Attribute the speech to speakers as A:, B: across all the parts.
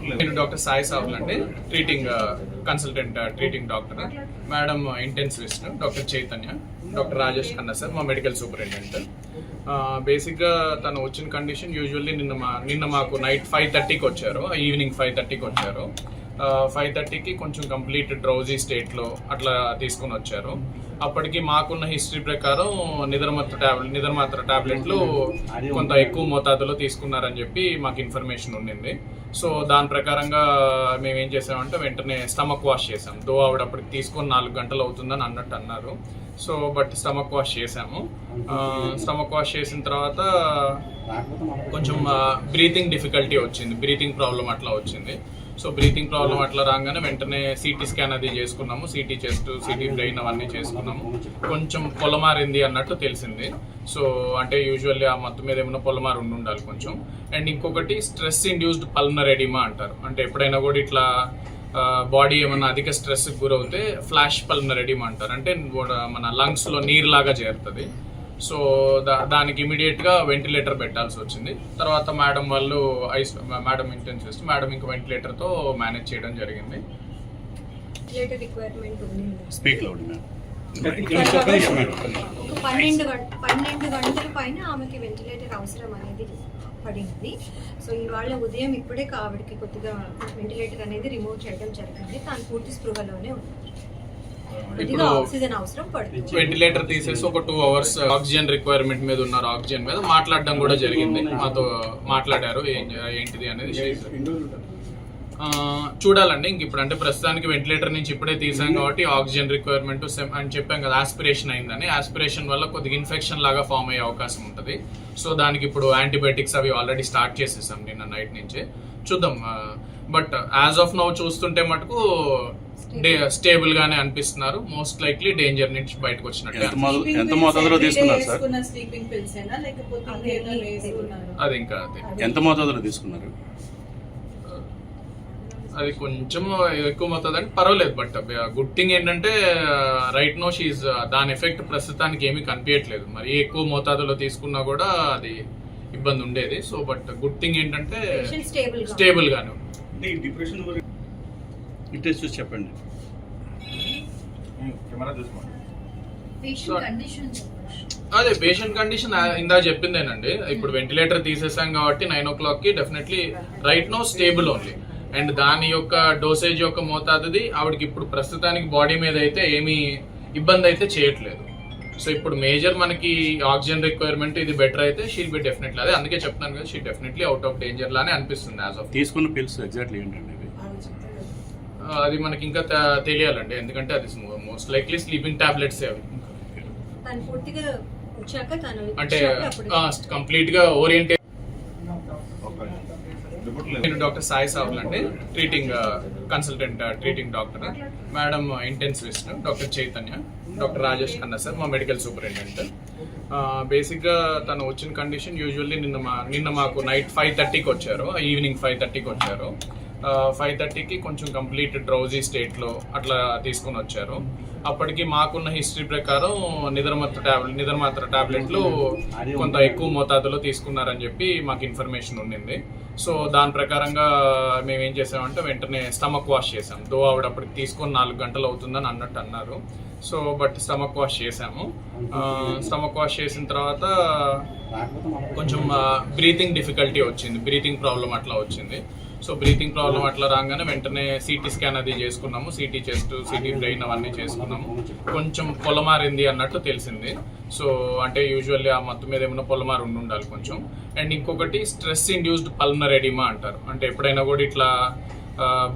A: నేను డాక్టర్ సాయి సాబుల్ అండి, treating consultant treating doctor. Madam intensivist doctor Chaitanya, doctor Rajesh Khanna sir మా medical superintendent. బేసిక్గా తను వచ్చిన కండిషన్ యూజువల్లీ నిన్న మాకు నైట్ 5:30కి వచ్చారు, ఈవినింగ్ 5:30కి వచ్చారు. 5:30కి కొంచెం కంప్లీట్ డ్రౌజీ స్టేట్లో అట్లా తీసుకొని వచ్చారు. అప్పటికి మాకున్న హిస్టరీ ప్రకారం నిద్రమాత్ర టాబ్లెట్లు కొంత ఎక్కువ మోతాదులో తీసుకున్నారని చెప్పి మాకు ఇన్ఫర్మేషన్ ఉండింది. సో దాని ప్రకారంగా మేము ఏం చేసామంటే వెంటనే స్టమక్ వాష్ చేసాం. దో ఆవిడ అప్పటికి తీసుకొని 4 గంటలు అవుతుందని అన్నారు. సో బట్ స్టమక్ వాష్ చేసాము. స్టమక్ వాష్ చేసిన తర్వాత కొంచెం బ్రీతింగ్ డిఫికల్టీ వచ్చింది, బ్రీతింగ్ ప్రాబ్లం అట్లా వచ్చింది. సో బ్రీతింగ్ ప్రాబ్లం అట్లా రాగానే వెంటనే సిటీ స్కాన్ అది చేసుకున్నాము, సిటీ చెస్ట్, సిటీ బ్రెయిన్ అవన్నీ చేసుకున్నాము. కొంచెం పొలమారింది అన్నట్టు తెలిసింది. సో అంటే యూజువల్లీ ఆ మొత్తం మీద ఏమైనా పొలమారు ఉండాలి కొంచెం. అండ్ ఇంకొకటి స్ట్రెస్ ఇండ్యూస్డ్ పల్మనరీ ఎడిమా అంటారు. అంటే ఎప్పుడైనా కూడా ఇట్లా బాడీ ఏమన్నా అధిక స్ట్రెస్కి గురవుతే ఫ్లాష్ పల్మనరీ ఎడిమా అంటారు. అంటే మన లంగ్స్లో నీరులాగా చేరుతుంది. సో దానికి ఇమీడియట్గా వెంటిలేటర్ పెట్టాల్సి వచ్చింది. తర్వాత మేడం వాళ్ళు మేడం ఇంటెన్సివిస్ట్ మేడం ఇంకా వెంటిలేటర్తో మేనేజ్ చేయడం జరిగింది.
B: Speak loud ma'am.
C: 12 గంటల పైన ఆమెకి వెంటిలేటర్ అవసరం అనేది పడింది. సో ఇవాళ ఉదయం ఇప్పుడే ఆవిడకి కొద్దిగా వెంటిలేటర్ అనేది రిమూవ్ చేయడం జరిగింది. తాను పూర్తి స్పృహలోనే ఉంది.
A: ఇప్పుడు
C: ఆక్సిజన్ అవసరం పడుతుంది.
A: వెంటిలేటర్ తీసేసి ఒక 2 hours ఆక్సిజన్ రిక్వైర్మెంట్ మీద ఉన్నారు. ఆక్సిజన్ మీద మాట్లాడడం కూడా జరిగింది, మాతో మాట్లాడారు ఏంటిది అనేది. చూడాలండి ఇంక ఇప్పుడు, అంటే ప్రస్తుతానికి వెంటిలేటర్ నుంచి ఇప్పుడే తీసాం కాబట్టి ఆక్సిజన్ రిక్వైర్మెంట్ అని చెప్పాం కదా, ఆస్పిరేషన్ అయిందని. ఆస్పిరేషన్ వల్ల కొద్దిగా ఇన్ఫెక్షన్ లాగా ఫామ్ అయ్యే అవకాశం ఉంటుంది. సో దానికి ఇప్పుడు యాంటీబయాటిక్స్ అవి ఆల్రెడీ స్టార్ట్ చేసేసాం నిన్న నైట్ నుంచే. చూద్దాం. బట్ యాజ్ ఆఫ్ నౌ చూస్తుంటే మటుకు స్టేబుల్ గానే అనిపిస్తున్నారు. మోస్ట్ లైక్లీ డేంజర్ నుంచి బయటకు వచ్చినట్టు.
B: ఎంత మోతాదులో తీసుకున్నారు సార్?
A: అది ఇంకా
B: ఎంత మోతాదులో తీసుకున్నారు?
A: అది కొంచెం ఎక్కువ మోతాదు అంటే పర్వాలేదు. బట్ గుడ్ థింగ్ ఏంటంటే రైట్ నో షీజ్ దాని ఎఫెక్ట్ ప్రస్తుతానికి ఏమీ కనిపించట్లేదు. మరి ఎక్కువ మోతాదులో తీసుకున్నా కూడా అది ఇబ్బంది ఉండేది. సో బట్ గుడ్ థింగ్ ఏంటంటే స్టేబుల్ గానే ఉంది.
B: ఇంట్రెస్ట్ చూసి చెప్పండి.
A: అదే పేషెంట్ కండిషన్ ఇందా చెప్పిందేనండి. ఇప్పుడు వెంటిలేటర్ తీసేసాం కాబట్టి 9 o'clockకి definitely right no stable only. And దాని యొక్క డోసేజ్ యొక్క మోతాదుది ఆవిడకి ఇప్పుడు ప్రస్తుతానికి బాడీ మీద అయితే ఏమీ ఇబ్బంది అయితే చేయట్లేదు. సో ఇప్పుడు మేజర్ మనకి ఆక్సిజన్ రిక్వైర్మెంట్ ఇది బెటర్ అయితే షీల్ బి డెఫినెట్లీ, అదే అందుకే చెప్తాను కదా, she definitely out of danger లానే అనిపిస్తుంది యాజ్ ఆఫ్.
B: తీసుకున్న పిల్స్ ఎగ్జాక్ట్లీ ఏంటండి?
A: అది మనకి ఇంకా తెలియాలండి, ఎందుకంటే అది మోస్ట్ లైక్లీ స్లీపింగ్ టాబ్లెట్స్ అవి. అంటే కంప్లీట్ గా ఓరియంటేషన్. నేను డాక్టర్ సాయి సాబుల్ అండి, treating consultant treating doctor. Madam intensivist doctor Chaitanya, doctor Rajesh Khanna sir మా మెడికల్ సూపరింటెండెంట్. బేసిక్గా తను వచ్చిన కండిషన్ యూజువల్లీ నిన్న మాకు నైట్ 5:30కి వచ్చారు, ఈవినింగ్ 5:30కి వచ్చారు. 5:30కి కొంచెం కంప్లీట్ డ్రౌజీ స్టేట్లో అట్లా తీసుకొని వచ్చారు. అప్పటికి మాకున్న హిస్టరీ ప్రకారం నిద్రమాత్ర టాబ్లెట్లు కొంత ఎక్కువ మోతాదులో తీసుకున్నారని చెప్పి మాకు ఇన్ఫర్మేషన్ ఉండింది. సో దాని ప్రకారంగా మేము ఏం చేసామంటే వెంటనే స్టమక్ వాష్ చేసాం. దో ఆవిడ అప్పటికి తీసుకొని 4 గంటలు అవుతుందని అన్నారు. సో బట్ స్టమక్ వాష్ చేసాము. స్టమక్ వాష్ చేసిన తర్వాత కొంచెం బ్రీతింగ్ డిఫికల్టీ వచ్చింది, బ్రీతింగ్ ప్రాబ్లం అట్లా వచ్చింది. సో బ్రీతింగ్ ప్రాబ్లం అట్లా రాగానే వెంటనే సిటీ స్కాన్ అది చేసుకున్నాము, సిటీ చెస్ట్, సిటీ బ్రెయిన్ అవన్నీ చేసుకున్నాము. కొంచెం పొలమారింది అన్నట్టు తెలిసింది. సో అంటే యూజువల్లీ ఆ మొత్తం మీద ఏమైనా పొలమారు ఉండాలి కొంచెం. అండ్ ఇంకొకటి స్ట్రెస్ ఇండ్యూస్డ్ పల్మనరీ ఎడిమా అంటారు. అంటే ఎప్పుడైనా కూడా ఇట్లా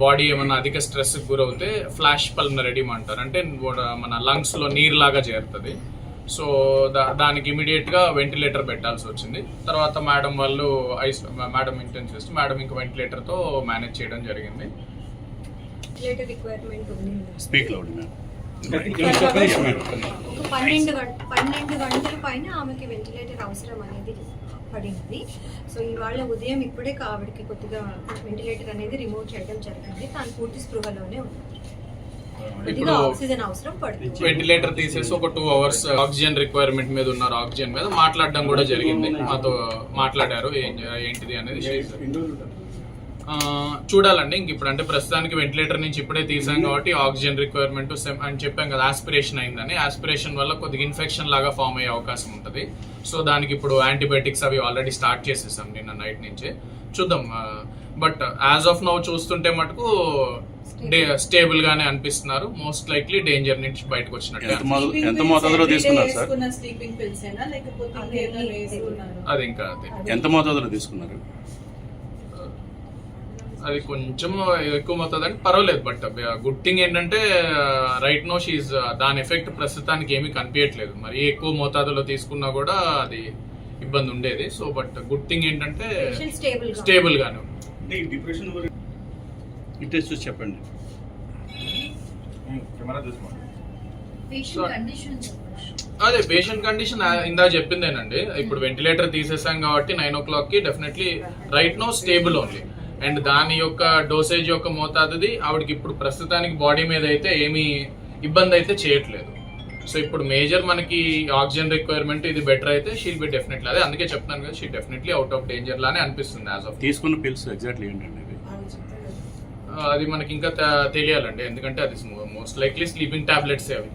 A: బాడీ ఏమన్నా అధిక స్ట్రెస్కి గురవుతే ఫ్లాష్ పల్మనరీ ఎడిమా అంటారు. అంటే మన లంగ్స్లో నీరులాగా చేరుతుంది. సో దానికి ఇమీడియట్గా వెంటిలేటర్ పెట్టాల్సి వచ్చింది. తర్వాత మేడం వాళ్ళు మేడం ఇంటెన్సివిస్ట్ మేడం ఇంకా వెంటిలేటర్తో మేనేజ్ చేయడం జరిగింది.
B: Speak loud ma'am.
C: 12 గంటల పైన ఆమెకి వెంటిలేటర్ అవసరం అనేది పడింది. సో ఇవాళ ఉదయం ఇప్పుడే ఆవిడకి కొద్దిగా వెంటిలేటర్ అనేది రిమూవ్ చేయడం జరిగింది. తాను పూర్తి స్పృహలోనే ఉంది.
A: ఇప్పుడు
C: ఆక్సిజన్ అవసరం పడుతుంది.
A: వెంటిలేటర్ తీసేసి ఒక 2 hours ఆక్సిజన్ రిక్వైర్మెంట్ మీద ఉన్నారు. ఆక్సిజన్ మీద మాట్లాడడం కూడా జరిగింది, మాతో మాట్లాడారు ఏంటిది అనేది. చూడాలండి. ఇంక ఇప్పుడు అంటే ప్రస్తుతానికి వెంటిలేటర్ నుంచి ఇప్పుడే తీసాం కాబట్టి ఆక్సిజన్ రిక్వైర్మెంట్ అని చెప్పాం కదా, ఆస్పిరేషన్ అయిందని. ఆస్పిరేషన్ వల్ల కొద్దిగా ఇన్ఫెక్షన్ లాగా ఫామ్ అయ్యే అవకాశం ఉంటుంది. సో దానికి ఇప్పుడు యాంటీబయాటిక్స్ అవి ఆల్రెడీ స్టార్ట్ చేసేసాం నిన్న నైట్ నుంచే. చూద్దాం. బట్ యాజ్ ఆఫ్ నౌ చూస్తుంటే మటుకు స్టేబుల్ గానే అనిపిస్తున్నారు. మోస్ట్ లైక్లీ డేంజర్ నుంచి బయటకు వచ్చినట్టు.
B: ఎంత మోతాదులో తీసుకున్నారు సార్?
A: అది ఇంకా
B: ఎంత మోతాదులో తీసుకున్నారు?
A: అది కొంచెం ఎక్కువ మొత్తం అంటే పర్వాలేదు. బట్ గుడ్ థింగ్ ఏంటంటే రైట్ నో షీజ్ దాని ఎఫెక్ట్ ప్రస్తుతానికి ఏమీ కనిపించట్లేదు. మరి ఎక్కువ మోతాదులో తీసుకున్నా కూడా అది ఇబ్బంది ఉండేది. సో బట్ గుడ్ థింగ్ ఏంటంటే స్టేబుల్ గానే ఉంది.
B: డిప్రెషన్ ఇంట్రెస్ట్ చూసి చెప్పండి.
A: అదే పేషెంట్ కండిషన్ ఇందా చెప్పిందేనండి. ఇప్పుడు వెంటిలేటర్ తీసేసాం కాబట్టి 9 o'clock కి definitely right no stable only. And దాని యొక్క డోసేజ్ యొక్క మోతాదుది ఆవిడకి ఇప్పుడు ప్రస్తుతానికి బాడీ మీద అయితే ఏమీ ఇబ్బంది అయితే చేయట్లేదు. సో ఇప్పుడు మేజర్ మనకి ఆక్సిజన్ రిక్వైర్మెంట్ ఇది బెటర్ అయితే షీల్ బి డెఫినెట్లీ. అదే అందుకే చెప్తున్నాను కదా, she definitely out of danger లానే అనిపిస్తుంది యాజ్ ఆఫ్.
B: తీసుకున్న పిల్స్ ఎగ్జాక్ట్లీ ఏంటండి?
A: అది మనకి ఇంకా తెలియాలండి, ఎందుకంటే అది మోస్ట్ లైక్లీ స్లీపింగ్ టాబ్లెట్స్ అవి.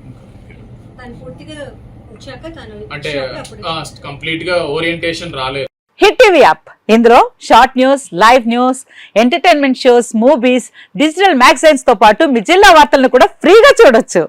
A: అంటే కంప్లీట్ గా ఓరియంటేషన్ రాలేదు.
D: హిట్ టీవీ యాప్, ఇందులో short news, live news, entertainment shows, movies, digital magazines తో పాటు మీ జిల్లా వార్తలను కూడా ఫ్రీగా చూడొచ్చు.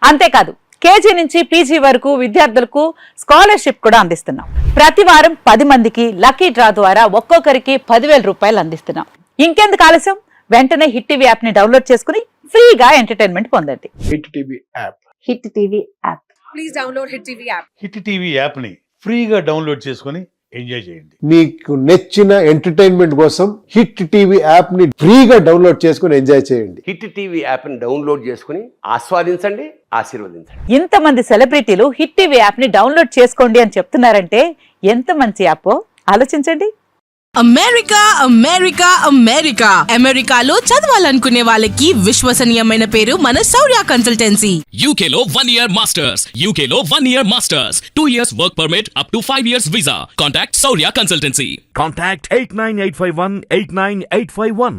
D: అంతేకాదు కేజీ నుంచి పీజీ వరకు విద్యార్థులకు స్కాలర్షిప్ కూడా అందిస్తున్నాం. ప్రతి వారం 10 మందికి లక్కీ డ్రా ద్వారా ఒక్కొక్కరికి 10,000 రూపాయలు అందిస్తున్నాం. ఇంకెందుకు ఆలస్యం, వెంటనే హిట్ టీవీ యాప్ ని డౌన్లోడ్ చేసుకుని ఫ్రీగా ఎంటర్టైన్మెంట్ పొందండి.
E: Hit TV app.
D: Hit TV app.
F: Please download hit TV app.
E: Hit TV app ని ఫ్రీగా డౌన్లోడ్ చేసుకుని ఎంజాయ్ చేయండి.
G: మీకు నచ్చిన ఎంటర్టైన్మెంట్ కోసం హిట్ టీవీ యాప్ ని ఫ్రీగా డౌన్లోడ్ చేసుకుని ఎంజాయ్ చేయండి.
H: హిట్ టీవీ యాప్ ని డౌన్లోడ్ చేసుకుని ఆస్వాదించండి, ఆశీర్వదించండి.
D: ఇంతమంది సెలబ్రిటీలు హిట్ టీవీ యాప్ ని డౌన్లోడ్ చేసుకోండి అని చెప్తున్నారంటే ఎంత మంచి యాప్ ఆలోచించండి.
F: అమెరికా అమెరికా అమెరికా అమెరికాలో చదవాలనుకునే వాళ్ళకి విశ్వసనీయమైన పేరు మన శౌర్య కన్సల్టెన్సీ.
I: UK లో 1 year masters. UK లో 1 year masters. 2 years work permit up to 5 years visa. Contact Saurya Consultancy.
J: Contact 89851 89851.